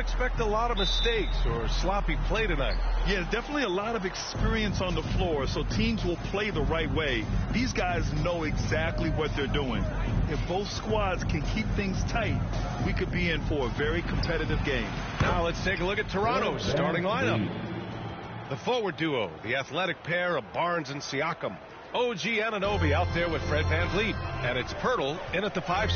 expect a lot of mistakes or sloppy play tonight. Yeah, definitely a lot of experience on the floor, so teams will play the right way. These guys know exactly what they're doing. If both squads can keep things tight, we could be in for a very competitive game. Now let's take a look at Toronto's starting lineup. The forward duo, the athletic pair of Barnes and Siakam. OG Anunoby out there with Fred VanVleet. And it's Pirtle in at the 5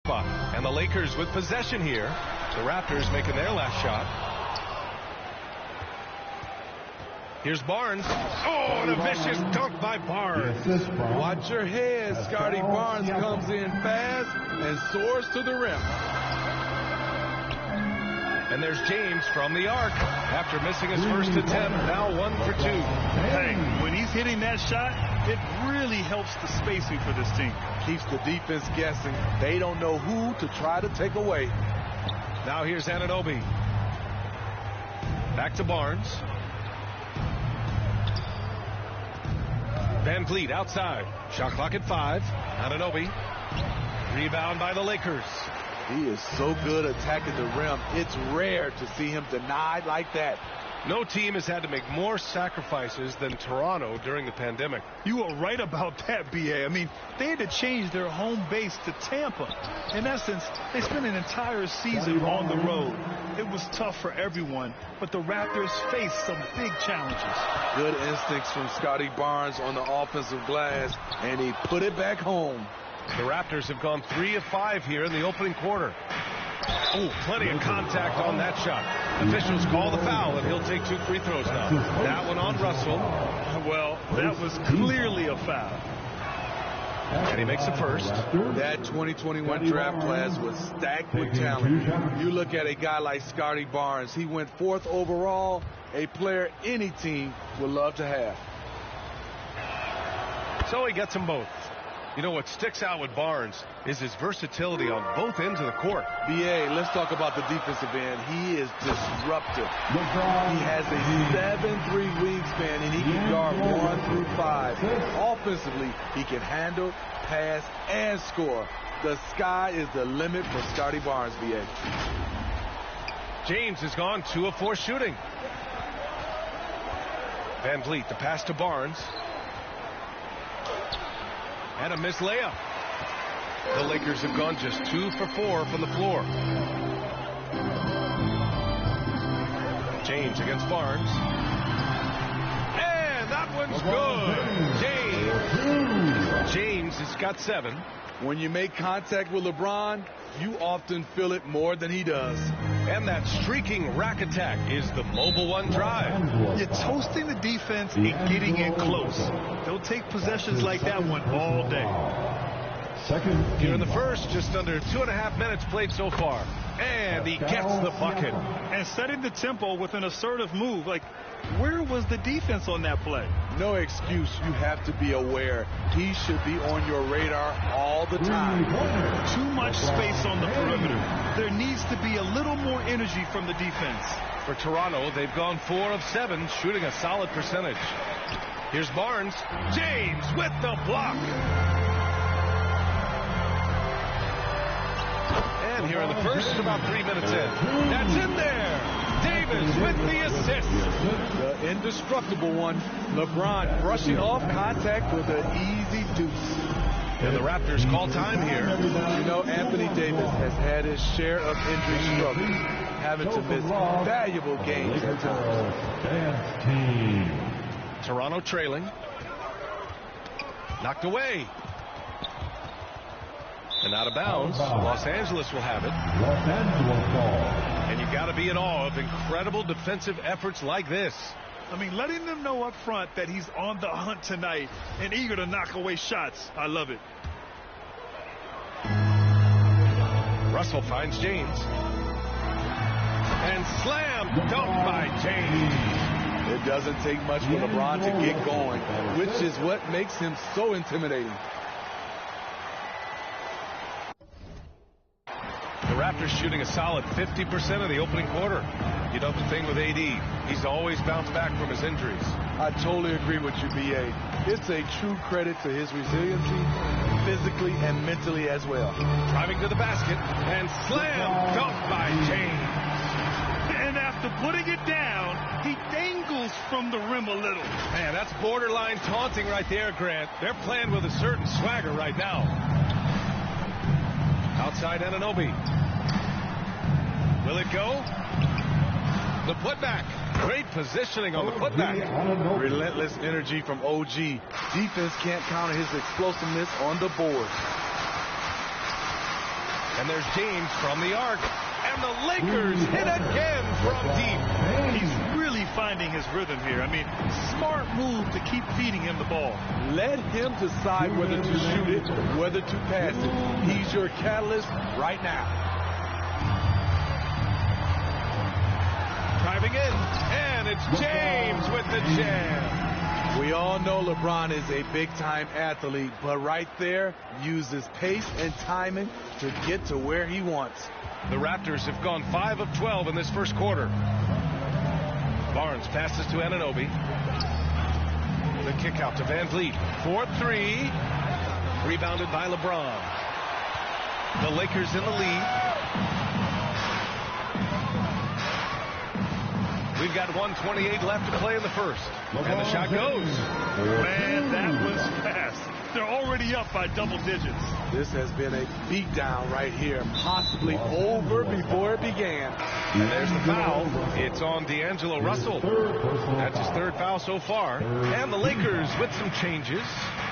spot. And the Lakers with possession here. The Raptors making their last shot. Here's Barnes. Oh, and a vicious dunk by Barnes. Watch your head. Scotty Barnes comes in fast and soars to the rim. And there's James from the arc. After missing his first attempt, now 1 for 2. Hey, when he's hitting that shot, it really helps the spacing for this team. Keeps the defense guessing. They don't know who to try to take away. Now here's Anunoby. Back to Barnes. VanVleet outside. Shot clock at 5. Anunoby. Rebound by the Lakers. He is so good attacking the rim. It's rare to see him denied like that. No team has had to make more sacrifices than Toronto during the pandemic. You are right about that, B.A. I mean, they had to change their home base to Tampa. In essence, they spent an entire season on the road. It was tough for everyone, but the Raptors faced some big challenges. Good instincts from Scotty Barnes on the offensive glass, and he put it back home. The Raptors have gone 3 of 5 here in the opening quarter. Oh, plenty of contact on that shot. Officials call the foul, and he'll take 2 free throws now. That one on Russell. Well, that was clearly a foul. And he makes the first. That 2021 draft class was stacked with talent. You look at a guy like Scotty Barnes. He went 4th overall, a player any team would love to have. So he gets them both. You know, what sticks out with Barnes is his versatility on both ends of the court. B.A., let's talk about the defensive end. He is disruptive. He has a 7'3" wingspan, and he can guard 1 through 5. Offensively, he can handle, pass, and score. The sky is the limit for Scotty Barnes, B.A. James has gone 2 of 4 shooting. VanVleet, the pass to Barnes. And a missed layup. The Lakers have gone just 2 for 4 from the floor. James against Barnes. And that one's good. James has got 7. When you make contact with LeBron, you often feel it more than he does. And that streaking rack attack is the mobile 1 drive. You're toasting the defense and getting in close. They'll take possessions like that one all day. Here in the first, just under 2.5 minutes played so far. And he gets the bucket. And setting the tempo with an assertive move. Like, where was the defense on that play? No excuse. You have to be aware. He should be on your radar all the time. Too much space on the perimeter. There needs to be a little more energy from the defense. For Toronto, they've gone 4 of 7, shooting a solid percentage. Here's Barnes. James with the block. And here in the first, about 3 minutes in. That's in there. Davis with the assist. The indestructible one. LeBron brushing off contact with an easy deuce. And the Raptors call time here. You know, Anthony Davis has had his share of injury struggles, having to miss valuable games at times. Toronto trailing. Knocked away. And out of bounds. Los Angeles will have it. And you got to be in awe of incredible defensive efforts like this. I mean, letting them know up front that he's on the hunt tonight and eager to knock away shots. I love it. Russell finds James. And slam dunk by James. It doesn't take much for LeBron to get going, which is what makes him so intimidating. The Raptors shooting a solid 50% of the opening quarter. You know the thing with AD, he's always bounced back from his injuries. I totally agree with you, B.A. It's a true credit to his resiliency, physically and mentally as well. Driving to the basket and slam dunk by James. And after putting it down, he dangles from the rim a little. Man, that's borderline taunting right there, Grant. They're playing with a certain swagger right now. Outside Anunoby. Will it go? The putback. Great positioning on the putback. Relentless energy from OG. Defense can't counter his explosiveness on the board. And there's James from the arc. And the Lakers hit again from deep. He's really finding his rhythm here. I mean, smart move to keep feeding him the ball. Let him decide whether to shoot it, whether to pass it. He's your catalyst right now. Driving in, and it's James with the jam. We all know LeBron is a big-time athlete, but right there, uses pace and timing to get to where he wants. The Raptors have gone 5 of 12 in this first quarter. Barnes passes to Anunoby. The kick out to Van Vliet. 4-3. Rebounded by LeBron. The Lakers in the lead. We've got 1:28 left to play in the first. And the shot goes. Man, that was fast. They're already up by double digits. This has been a beatdown right here, possibly over before it began. And there's the foul. It's on D'Angelo Russell. That's his third foul so far. And the Lakers with some changes.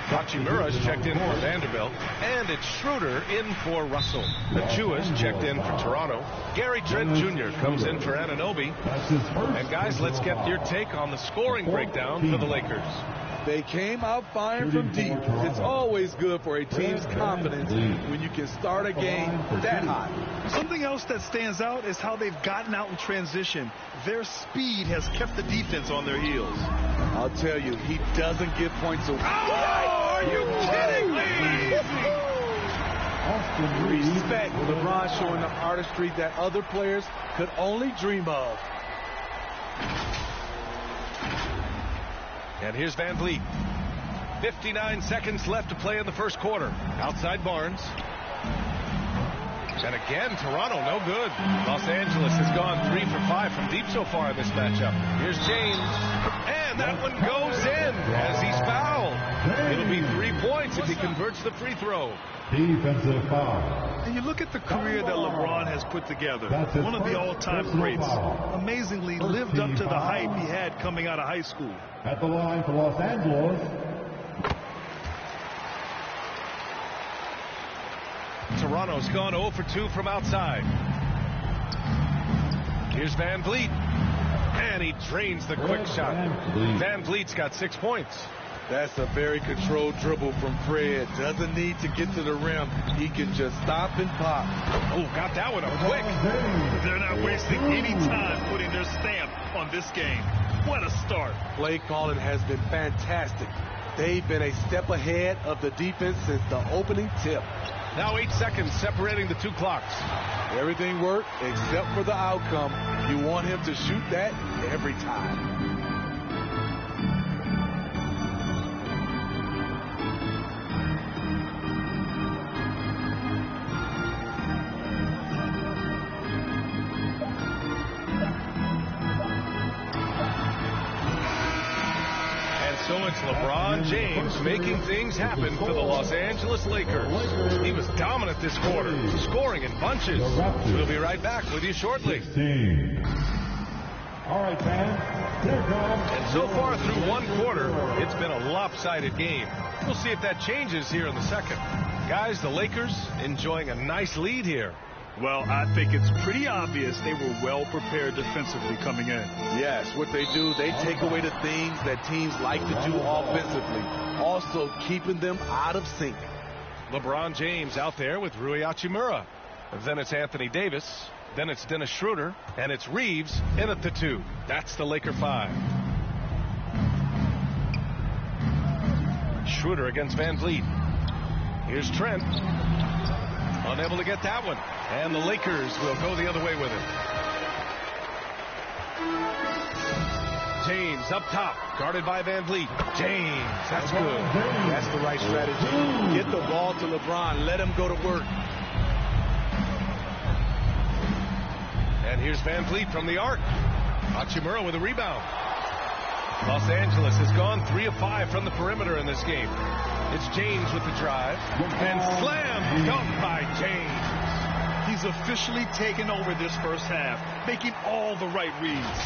Hachimura's checked in for Vanderbilt. And it's Schroeder in for Russell. Achua's checked in for Toronto. Gary Trent Jr. comes in for Anunoby. And guys, let's get your take on the scoring breakdown for the Lakers. They came out firing from deep. It's always good for a team's confidence when you can start a game that hot. Something else that stands out is how they've gotten out in transition. Their speed has kept the defense on their heels. I'll tell you, he doesn't give points away. Oh, are you kidding me? Respect LeBron showing the artistry that other players could only dream of. And here's Van Vliet. 59 seconds left to play in the first quarter. Outside Barnes. And again, Toronto, no good. Los Angeles has gone 3 for 5 from deep so far in this matchup. Here's James. And that one goes in as he's fouled. It'll be 3 points if he converts the free throw. Defensive foul. And you look at the career that LeBron has put together. One of the all-time greats. Amazingly lived up to the hype he had coming out of high school. At the line for Los Angeles. Toronto's gone 0 for 2 from outside. Here's Van Vliet. And he drains the quick shot. Van Vliet's got 6 points. That's a very controlled dribble from Fred. Doesn't need to get to the rim. He can just stop and pop. Oh, got that one up quick. They're not wasting any time putting their stamp on this game. What a start. Play calling has been fantastic. They've been a step ahead of the defense since the opening tip. Now 8 seconds separating the 2 clocks. Everything worked except for the outcome. You want him to shoot that every time. So it's LeBron James making things happen for the Los Angeles Lakers. He was dominant this quarter, scoring in bunches. We'll be right back with you shortly. 16. All right, fans, here comes. And so far through 1 quarter, it's been a lopsided game. We'll see if that changes here in the second. Guys, the Lakers enjoying a nice lead here. Well, I think it's pretty obvious they were well prepared defensively coming in. Yes, what they do, they take away the things that teams like to do offensively, also keeping them out of sync. LeBron James out there with Rui Hachimura. Then it's Anthony Davis. Then it's Dennis Schroeder. And it's Reeves in at the 2. That's the Laker 5. Schroeder against Van Vliet. Here's Trent. Unable to get that one. And the Lakers will go the other way with it. James up top, guarded by Van Vliet. James, that's good. That's the right strategy. Get the ball to LeBron. Let him go to work. And here's Van Vliet from the arc. Hachimura with a rebound. Los Angeles has gone 3 of 5 from the perimeter in this game. It's James with the drive. And slam dunk by James. He's officially taken over this first half, making all the right reads.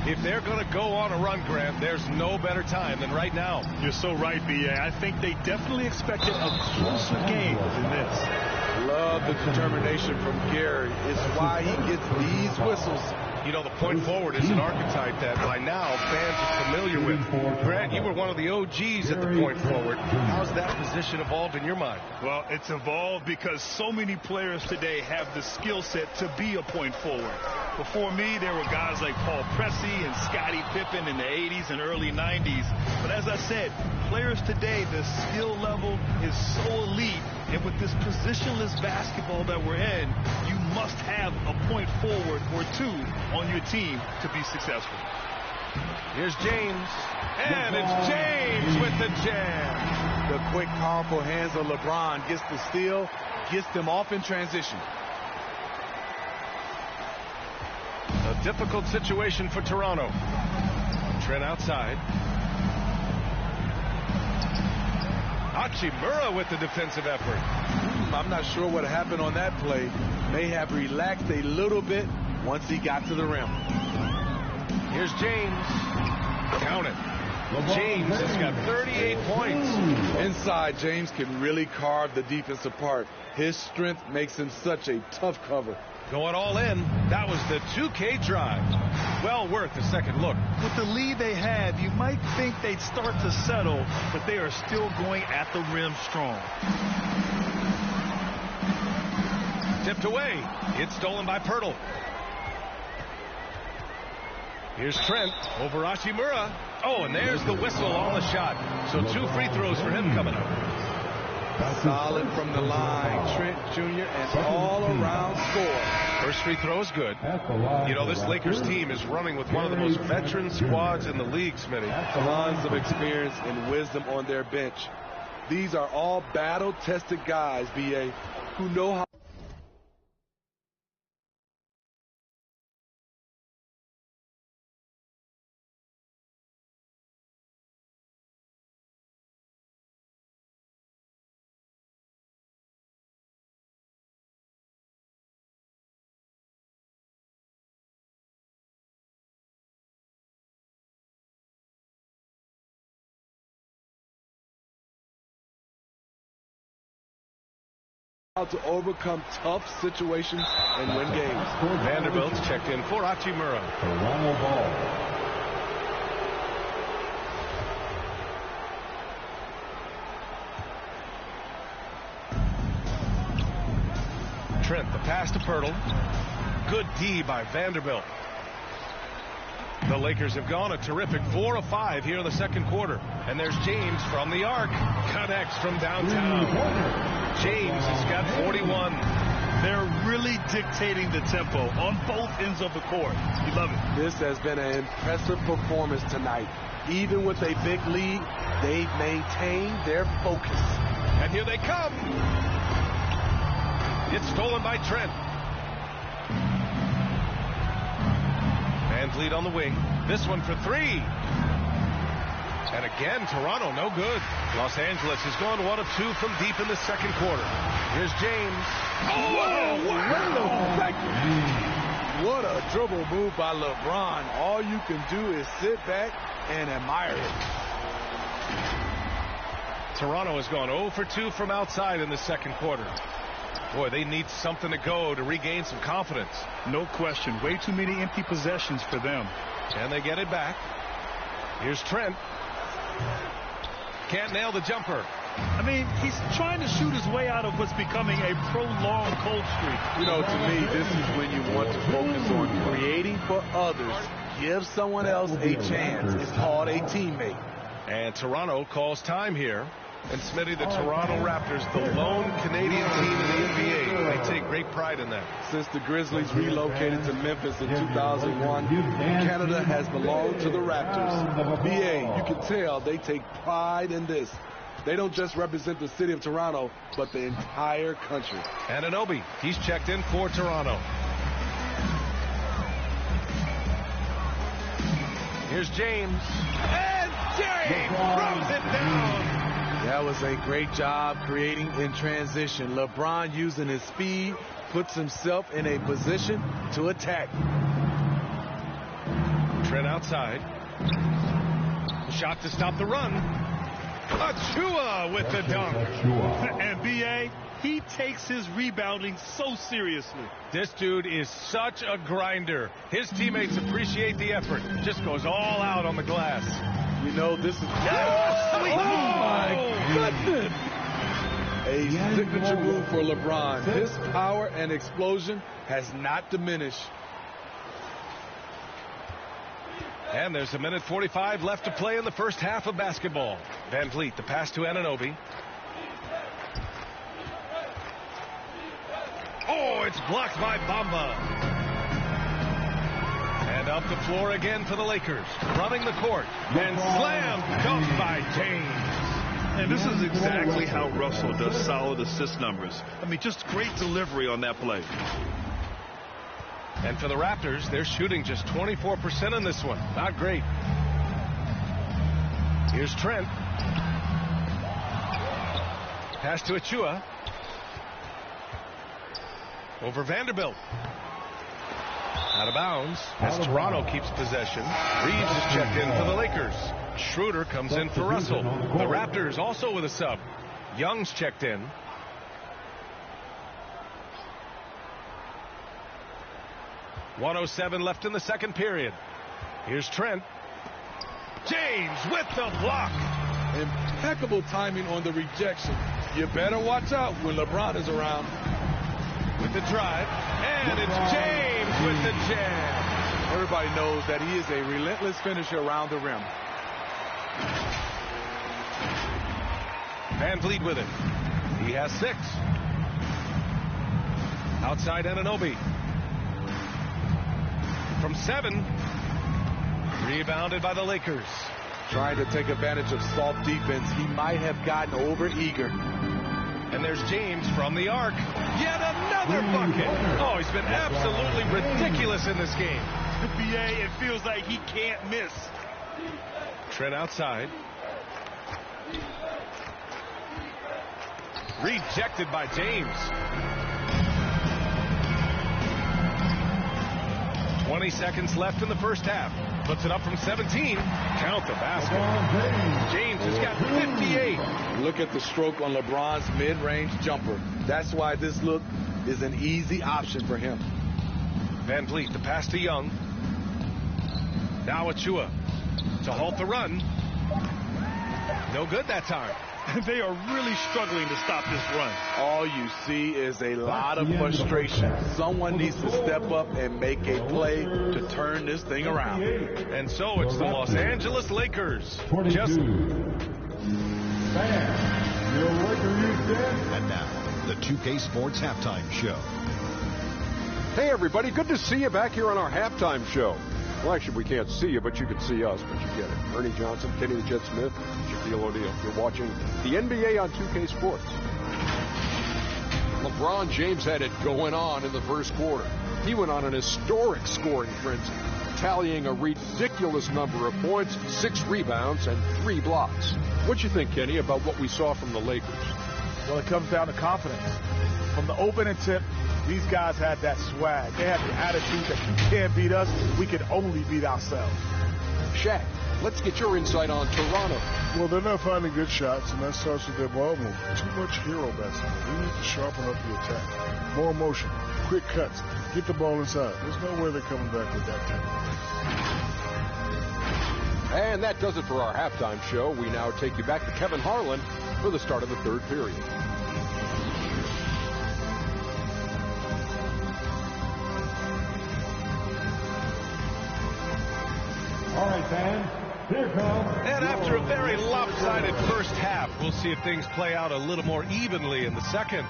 If they're going to go on a run, Grant, there's no better time than right now. You're so right, B.A. I think they definitely expected a closer game than this. Love the determination from Gary. It's why he gets these whistles. You know, the point forward is an archetype that by now fans are familiar with. Grant, you were one of the OGs at the point forward. How's that position evolved in your mind? Well, it's evolved because so many players today have the skill set to be a point forward. Before me, there were guys like Paul Pressey and Scottie Pippen in the 80s and early 90s. But as I said, players today, the skill level is so elite. And with this positionless basketball that we're in, you must have a point forward or two on your team to be successful. Here's James. And it's James with the jam. The quick, powerful hands of LeBron gets the steal, gets them off in transition. A difficult situation for Toronto. Trent outside. Hachimura with the defensive effort. I'm not sure what happened on that play. May have relaxed a little bit once he got to the rim. Here's James. Count it. James has got 38 points. Inside, James can really carve the defense apart. His strength makes him such a tough cover. Going all in. That was the 2K drive. Well worth a second look. With the lead they have, you might think they'd start to settle, but they are still going at the rim strong. Tipped away. It's stolen by Pirtle. Here's Trent over Hachimura. Oh, and there's the whistle on the shot. So 2 free throws for him coming up. Solid from the line. Trent Jr. an all-around score. First free throw is good. You know, this Lakers team is running with one of the most veteran squads in the league, Smitty. Tons of experience and wisdom on their bench. These are all battle-tested guys, B.A., who know how. To overcome tough situations and win games. Vanderbilt's checked in for Hachimura. Trent, the pass to Pirtle. Good D by Vanderbilt. The Lakers have gone a terrific 4 of 5 here in the second quarter. And there's James from the arc. Connects from downtown. James has got 41. They're really dictating the tempo on both ends of the court. You love it. This has been an impressive performance tonight. Even with a big lead, they've maintained their focus. And here they come. It's stolen by Trent. Van Vliet on the wing. This one for 3. And again, Toronto, no good. Los Angeles has gone 1 of 2 from deep in the second quarter. Here's James. Oh, what a dribble move by LeBron. All you can do is sit back and admire it. Toronto has gone 0 for 2 from outside in the second quarter. Boy, they need something to go to regain some confidence. No question. Way too many empty possessions for them. And they get it back. Here's Trent. Can't nail the jumper. I mean, he's trying to shoot his way out of what's becoming a prolonged cold streak. You know, to me, this is when you want to focus on creating for others. Give someone else a chance. It's called a teammate. And Toronto calls time here. And Smitty, the Toronto Raptors, the lone Canadian team in the NBA. They take great pride in that. Since the Grizzlies relocated to Memphis in 2001, Canada has belonged to the Raptors. BA, you can tell they take pride in this. They don't just represent the city of Toronto, but the entire country. Anunoby, he's checked in for Toronto. Here's James. And James throws it down. That was a great job creating in transition. LeBron, using his speed, puts himself in a position to attack. Trent outside. Shot to stop the run. Achua with the dunk. And B.A., he takes his rebounding so seriously. This dude is such a grinder. His teammates appreciate the effort. Just goes all out on the glass. You know, this is... Oh, my goodness! A signature move for LeBron. His power and explosion has not diminished. And there's 1:45 left to play in the first half of basketball. Van Vliet, the pass to Anunoby. Oh, it's blocked by Bamba. And up the floor again for the Lakers. Running the court. And slam dunk by James. And this is exactly how Russell does solid assist numbers. I mean, just great delivery on that play. And for the Raptors, they're shooting just 24% in this one. Not great. Here's Trent. Pass to Achua. Over Vanderbilt. Out of bounds as Toronto keeps possession. Reeves is checked in for the Lakers. Schroeder comes in for Russell. The Raptors also with a sub. Young's checked in. .107 left in the second period. Here's Trent. James with the block. Impeccable timing on the rejection. You better watch out when LeBron is around. With the drive. And it's James with the jam. Everybody knows that he is a relentless finisher around the rim. Van Vliet with it. He has 6. Outside Anunoby. From 7. Rebounded by the Lakers. Trying to take advantage of soft defense. He might have gotten over eager. And there's James from the arc. Yet another bucket. Oh, he's been absolutely ridiculous in this game. BA, it feels like he can't miss. Trent outside. Rejected by James. 20 seconds left in the first half. Puts it up from 17. Count the basket. James has got 58. Look at the stroke on LeBron's mid-range jumper. That's why this look is an easy option for him. Van Vliet, the pass to Young. Now Achua to halt the run. No good that time. They are really struggling to stop this run. All you see is a lot of frustration. Someone needs to step up and make a play to turn this thing around. And so it's the Los Angeles Lakers. 42. And now, the 2K Sports Halftime Show. Hey, everybody. Good to see you back here on our halftime show. Well, actually, we can't see you, but you can see us, but you get it. Ernie Johnson, Kenny the Jet Smith, Shaquille O'Neal. You're watching the NBA on 2K Sports. LeBron James had it going on in the first quarter. He went on an historic scoring frenzy, tallying a ridiculous number of points, 6 rebounds, and 3 blocks. What you think, Kenny, about what we saw from the Lakers? Well, it comes down to confidence. From the opening tip, these guys had that swag. They had the attitude that you can't beat us, we can only beat ourselves. Shaq, let's get your insight on Toronto. Well, they're not finding good shots, and that starts with their ball movement. Too much hero basketball. We need to sharpen up the attack. More motion, quick cuts, get the ball inside. There's no way they're coming back with that type of play. And that does it for our halftime show. We now take you back to Kevin Harlan for the start of the third period. All right, fans, And after a very lopsided first half, we'll see if things play out a little more evenly in the second.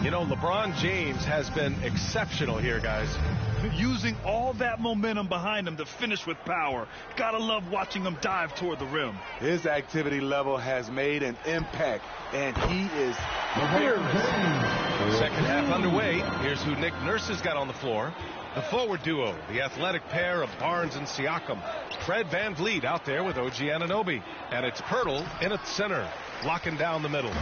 You know, LeBron James has been exceptional here, guys. Using all that momentum behind him to finish with power. Gotta love watching him dive toward the rim. His activity level has made an impact, and he is fearless. Second half underway. Here's who Nick Nurse has got on the floor. The forward duo, the athletic pair of Barnes and Siakam. Fred VanVleet out there with OG Anunoby. And it's Pirtle in at center, locking down the middle.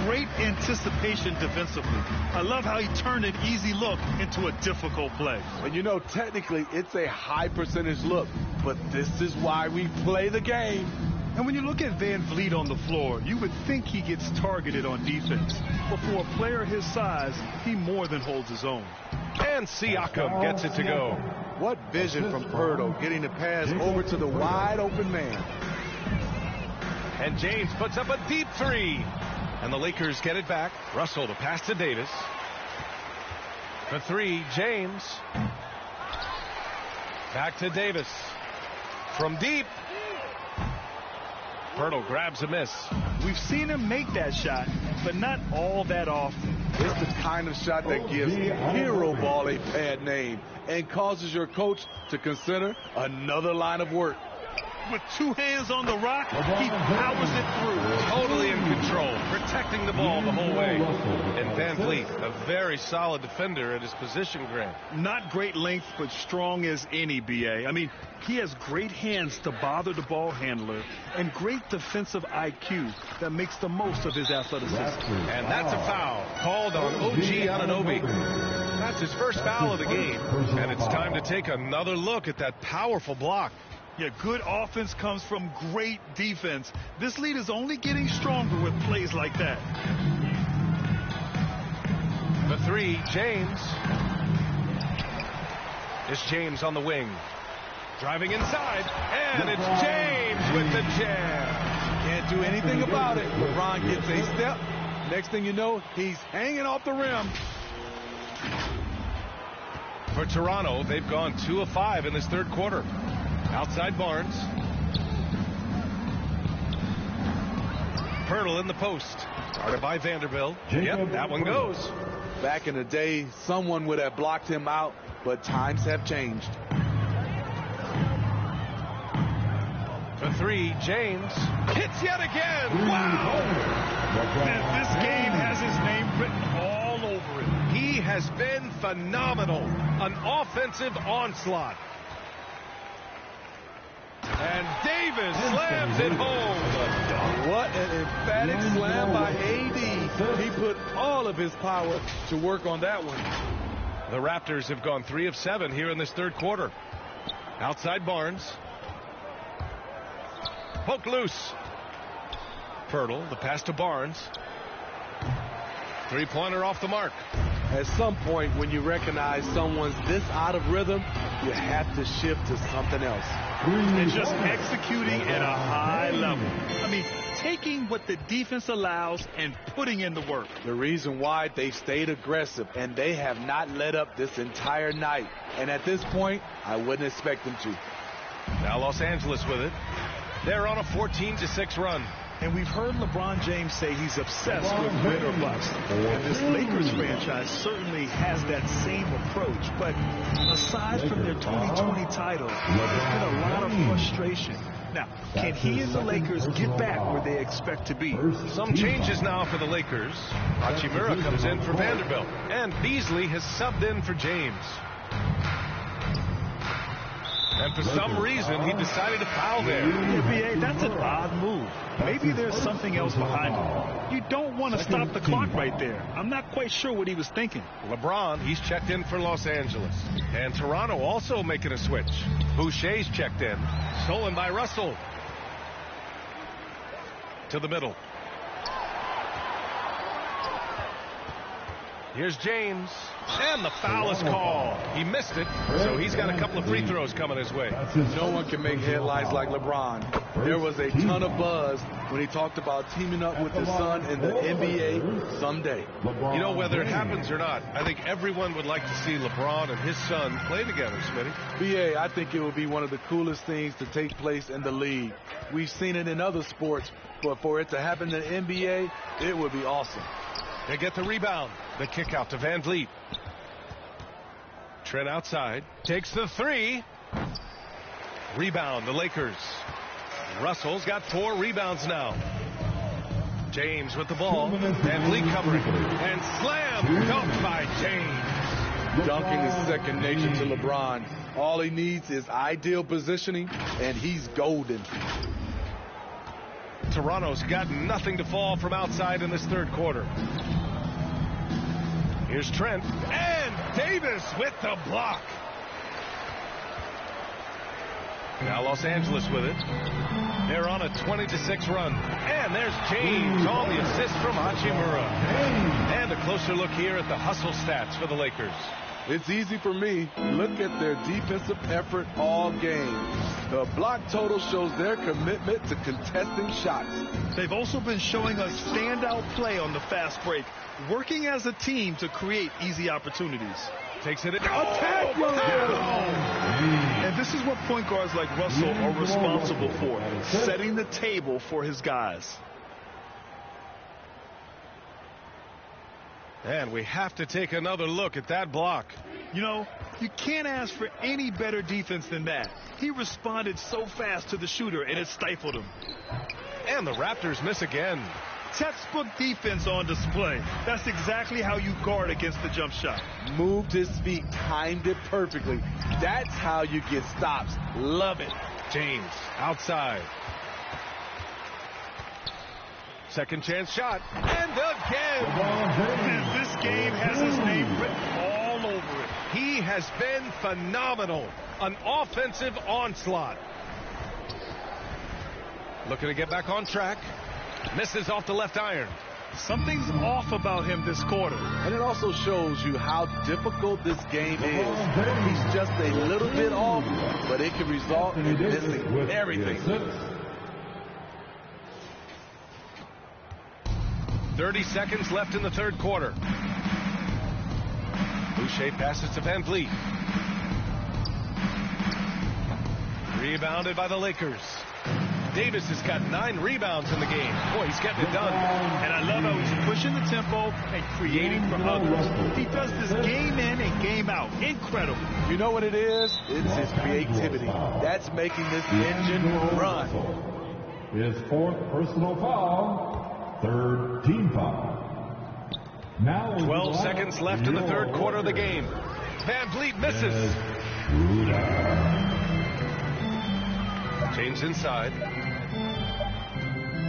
Great anticipation defensively. I love how he turned an easy look into a difficult play. And you know, technically, it's a high percentage look, but this is why we play the game. And when you look at VanVleet on the floor, you would think he gets targeted on defense. But for a player his size, he more than holds his own. And Siakam gets it to go. What vision from Pirtle, getting the pass over to the wide open man. And James puts up a deep three. And the Lakers get it back. Russell to pass to Davis. For three, James. Back to Davis. From deep. Pirtle grabs a miss. We've seen him make that shot, but not all that often. It's the kind of shot that gives hero ball a bad name and causes your coach to consider another line of work. With two hands on the rock, he powers it through. Totally in control, protecting the ball the whole way. And VanVleet, a very solid defender at his position, Grant. Not great length, but strong as any, B.A. I mean, he has great hands to bother the ball handler and great defensive IQ that makes the most of his athleticism. And that's a foul called on OG Anunoby. That's his first foul of the game. And it's time to take another look at that powerful block. Yeah, good offense comes from great defense. This lead is only getting stronger with plays like that. The three, James. It's James on the wing. Driving inside, and it's James with the jam. Can't do anything about it. LeBron gets a step. Next thing you know, he's hanging off the rim. For Toronto, they've gone 2 of 5 in this third quarter. Outside Barnes. Pirtle in the post. Guarded by Vanderbilt. Yep, that one goes. Back in the day, someone would have blocked him out, but times have changed. For three, James. Hits yet again. Wow. Man, this game has his name written all over it. He has been phenomenal. An offensive onslaught. And Davis slams it home. What an emphatic slam by AD. He put all of his power to work on that one. The Raptors have gone 3 of 7 here in this third quarter. Outside Barnes. Poked loose. Pirtle, the pass to Barnes. Three-pointer off the mark. At some point, when you recognize someone's this out of rhythm, you have to shift to something else. And just executing at a high level. I mean, taking what the defense allows and putting in the work. The reason why they stayed aggressive, and they have not let up this entire night. And at this point, I wouldn't expect them to. Now Los Angeles with it. They're on a 14-6 run. And we've heard LeBron James say he's obsessed with win or bust. And this Lakers franchise certainly has that same approach. But aside from their 2020 title, there's been a lot of frustration. Now, can he and the Lakers get back where they expect to be? Some changes now for the Lakers. Hachimura comes in for Vanderbilt. And Beasley has subbed in for James. And for some reason, he decided to foul there. Yeah, B.A., that's an odd move. Maybe there's something else behind it. You don't want to stop the clock right there. I'm not quite sure what he was thinking. LeBron, he's checked in for Los Angeles. And Toronto also making a switch. Boucher's checked in. Stolen by Russell. To the middle. Here's James. And the foul is called. He missed it, so he's got a couple of free throws coming his way. No one can make headlines like LeBron. There was a ton of buzz when he talked about teaming up with his son in the NBA someday. You know, whether it happens or not, I think everyone would like to see LeBron and his son play together, Smitty. BA, I think it would be one of the coolest things to take place in the league. We've seen it in other sports, but for it to happen in the NBA, it would be awesome. They get the rebound. The kick out to Van Vliet. Trent outside. Takes the three. Rebound, the Lakers. Russell's got 4 rebounds now. James with the ball. Van Vliet covering. And slam dunked by James. Dunking is second nature to LeBron. All he needs is ideal positioning, and he's golden. Toronto's got nothing to fall from outside in this third quarter. Here's Trent. And Davis with the block. Now Los Angeles with it. They're on a 20-6 run. And there's James on the assist from Hachimura. And a closer look here at the hustle stats for the Lakers. It's easy for me. Look at their defensive effort all game. The block total shows their commitment to contesting shots. They've also been showing us standout play on the fast break, working as a team to create easy opportunities. Takes it in. Attack! And this is what point guards like Russell are responsible for, setting the table for his guys. And we have to take another look at that block. You know, you can't ask for any better defense than that. He responded so fast to the shooter, and it stifled him. And the Raptors miss again. Textbook defense on display. That's exactly how you guard against the jump shot. Moved his feet, timed it perfectly. That's how you get stops. Love it. James outside. Second chance shot. And again. This game has his name written all over it. He has been phenomenal. An offensive onslaught. Looking to get back on track. Misses off the left iron. Something's off about him this quarter. And it also shows you how difficult this game is. He's just a little bit off, but it can result in missing everything. 30 seconds left in the third quarter. Boucher passes to Van Vliet. Rebounded by the Lakers. Davis has got 9 rebounds in the game. Boy, he's getting it done. And I love how he's pushing the tempo and creating for others. He does this game in and game out. Incredible. You know what it is? It's his creativity. That's making this engine run. His 4th personal foul, 3rd team foul. Now 12 seconds left in the third quarter of the game. Van Vliet misses. James inside.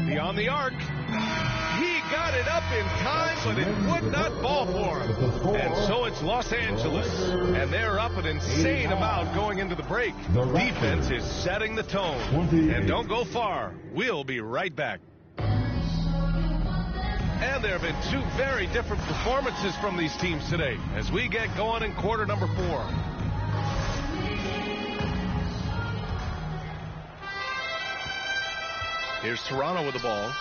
Beyond the arc. He got it up in time, but it would not fall for him. And so it's Los Angeles. And they're up an insane amount going into the break. Defense is setting the tone. And don't go far. We'll be right back. And there have been 2 very different performances from these teams today as we get going in quarter number 4. Here's Toronto with the ball.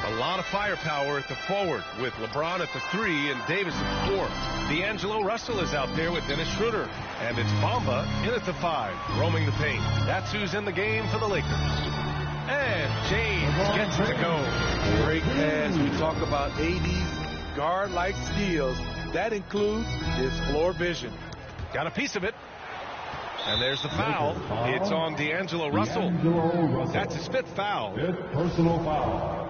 A lot of firepower at the forward with LeBron at the 3 and Davis at the 4. D'Angelo Russell is out there with Dennis Schroeder. And it's Bamba in at the 5, roaming the paint. That's who's in the game for the Lakers. And James gets it to go. Great pass. We talk about AD's guard-like skills. That includes his floor vision. Got a piece of it. And there's the foul. It's on D'Angelo Russell. That's his 5th foul. 5th personal foul.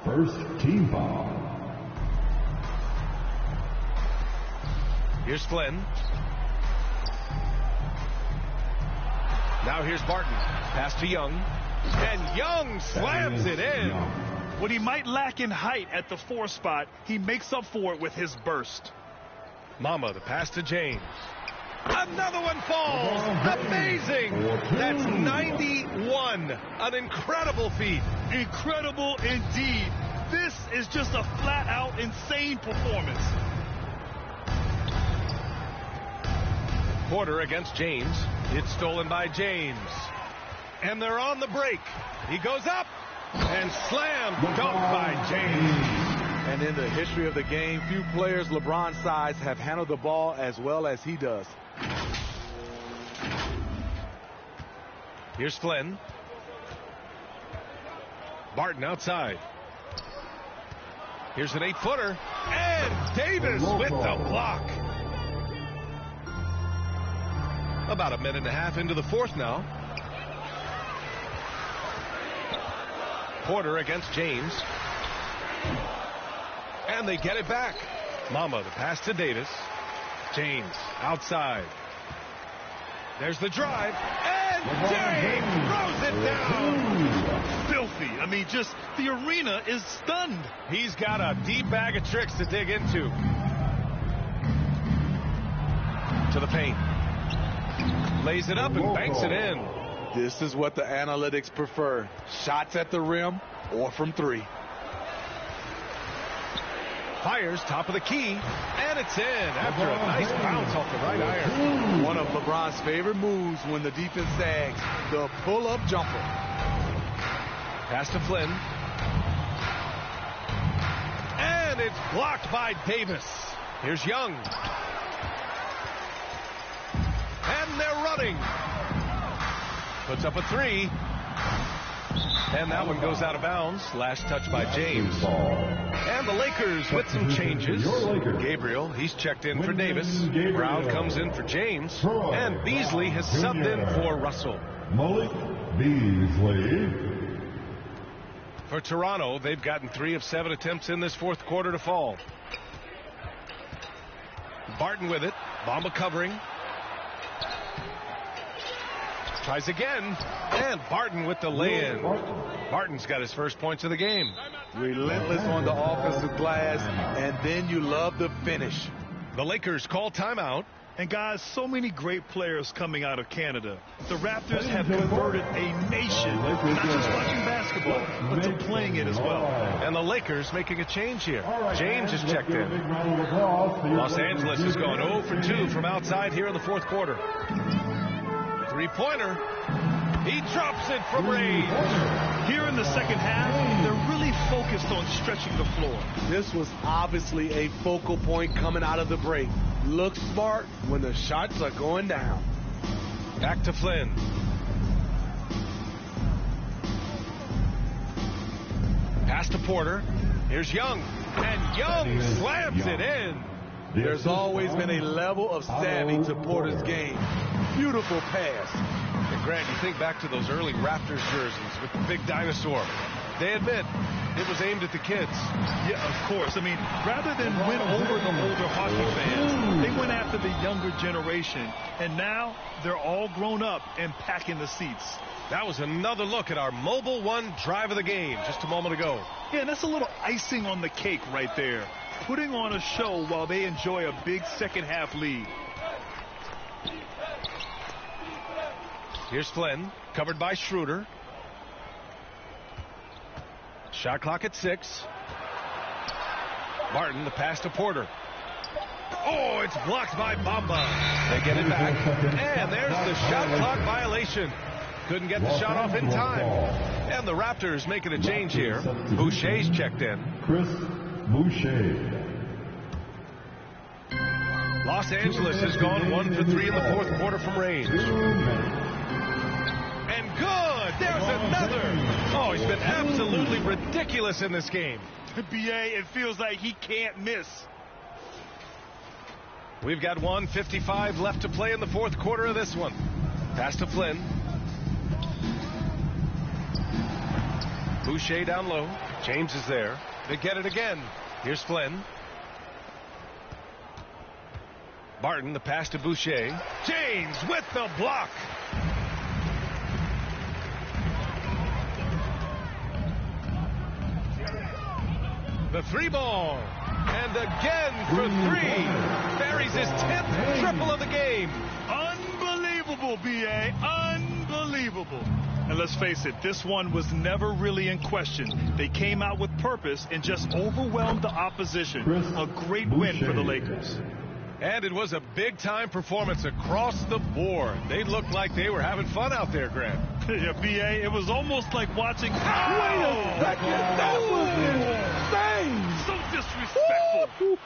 1st team foul. Here's Flynn. Now here's Barton. Pass to Young. And Young slams it in. What he might lack in height at the 4 spot, he makes up for it with his burst. Mama, the pass to James. Another one falls. Amazing. That's 91. An incredible feat. Incredible indeed. This is just a flat-out insane performance. Porter against James. It's stolen by James. And they're on the break. He goes up and slam dunked by James. And in the history of the game, few players LeBron's size have handled the ball as well as he does. Here's Flynn. Barton outside. Here's an 8-footer. And Davis with the block. About a minute and a half into the fourth now. Porter against James. And they get it back. Mama, the pass to Davis. James outside. There's the drive. And James throws it down. Filthy. I mean, just the arena is stunned. He's got a deep bag of tricks to dig into. To the paint. Lays it up and banks it in. This is what the analytics prefer. Shots at the rim or from three. Fires top of the key, and it's in after a nice bounce off the right iron. One of LeBron's favorite moves when the defense sags, the pull-up jumper. Pass to Flynn. And it's blocked by Davis. Here's Young. And they're running. Puts up a three. And that one goes out of bounds. Last touch by James. And the Lakers with some changes. Gabriel, he's checked in for Davis. Brown comes in for James. And Beasley has subbed in for Russell. Malik Beasley. For Toronto, they've gotten 3 of 7 attempts in this fourth quarter to fall. Barton with it. Bamba covering. Tries again, and Barton with the lay-in. Barton's got his first points of the game. Relentless on the offensive glass, and then you love the finish. The Lakers call timeout. And guys, so many great players coming out of Canada. The Raptors have converted a nation, not just watching basketball, but to playing it as well. And the Lakers making a change here. James is checked in. Los Angeles is going 0 for 2 from outside here in the fourth quarter. Three-pointer. He drops it from range. Here in the second half, they're really focused on stretching the floor. This was obviously a focal point coming out of the break. Look smart when the shots are going down. Back to Flynn. Pass to Porter. Here's Young. And Young slams it in. There's always been a level of savvy to Porter's game. Beautiful pass. And Grant, you think back to those early Raptors jerseys with the big dinosaur. They admit it was aimed at the kids. Yeah, of course. I mean, rather than win over the older hockey fans, they went after the younger generation. And now they're all grown up and packing the seats. That was another look at our Mobile One drive of the game just a moment ago. Yeah, and that's a little icing on the cake right there. Putting on a show while they enjoy a big second half lead. Here's Flynn, covered by Schroeder. Shot clock at 6. Barton, the pass to Porter. Oh, it's blocked by Bamba. They get it back. And there's the shot clock violation. Couldn't get the shot off in time. And the Raptors making a change here. Boucher's checked in. Chris Boucher. Los Angeles has gone 1 for 3 in the fourth quarter from range. And good! There's another! Oh, he's been absolutely ridiculous in this game. BA, it feels like he can't miss. We've got 1:55 left to play in the fourth quarter of this one. Pass to Flynn. Boucher down low. James is there. They get it again. Here's Flynn. Barton, the pass to Boucher. James with the block. The 3-ball. And again for 3. Buries his 10th triple of the game. Unbelievable, BA. Unbelievable. And let's face it, this one was never really in question. They came out with purpose and just overwhelmed the opposition. A great win for the Lakers. And it was a big-time performance across the board. They looked like they were having fun out there, Grant. Yeah, B.A., it was almost like watching... Wait a second! That was insane! So disrespectful.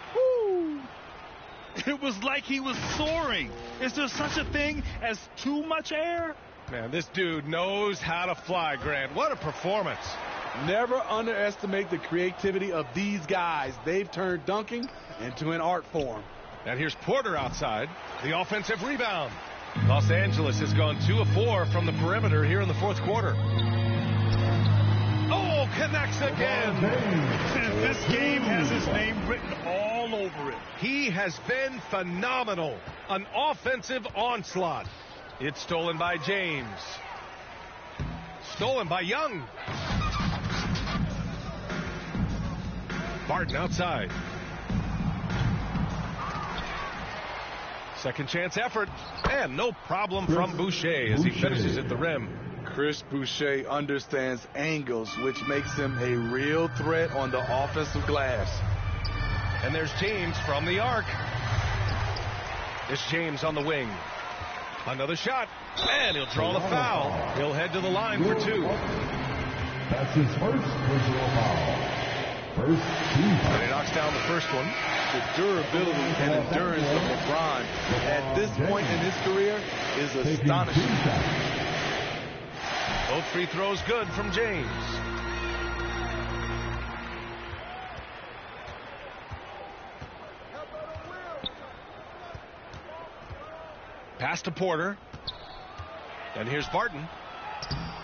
It was like he was soaring. Is there such a thing as too much air? Man, this dude knows how to fly, Grant. What a performance. Never underestimate the creativity of these guys. They've turned dunking into an art form. And here's Porter outside. The offensive rebound. Los Angeles has gone 2 of 4 from the perimeter here in the fourth quarter. Oh, connects again. This game has his name written all over it. He has been phenomenal. An offensive onslaught. It's stolen by James. Stolen by Young. Barton outside. Second chance effort. And no problem from Boucher as he finishes at the rim. Chris Boucher understands angles, which makes him a real threat on the offensive glass. And there's James from the arc. It's James on the wing. Another shot. And he'll draw the foul. He'll head to the line for 2. That's his first personal foul. First team foul. And he knocks down the first one. The durability and endurance of LeBron at this point in his career is astonishing. Both free throws good from James. Pass to Porter. And here's Barton.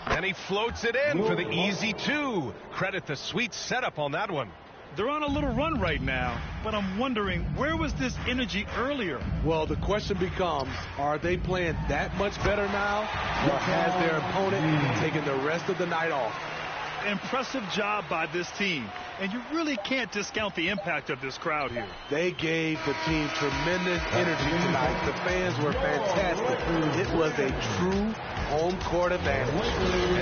And he floats it in for the easy 2. Credit the sweet setup on that one. They're on a little run right now, but I'm wondering, where was this energy earlier? Well, the question becomes, are they playing that much better now, or has their opponent taken the rest of the night off? Impressive job by this team, and you really can't discount the impact of this crowd here. They gave the team tremendous energy tonight. The fans were fantastic. It was a true home court advantage.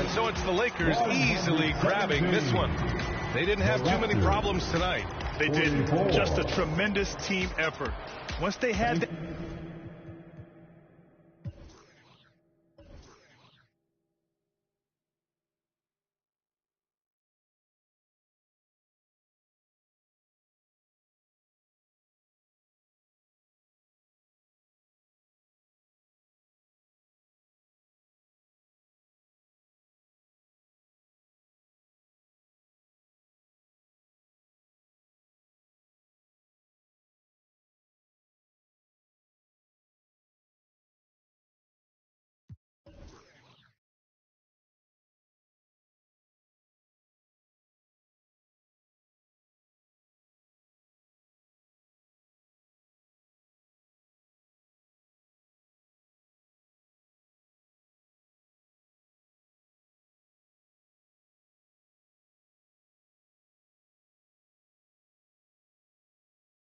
And so it's the Lakers easily grabbing this one. They didn't have too many problems tonight. They didn't. Just a tremendous team effort. Once they had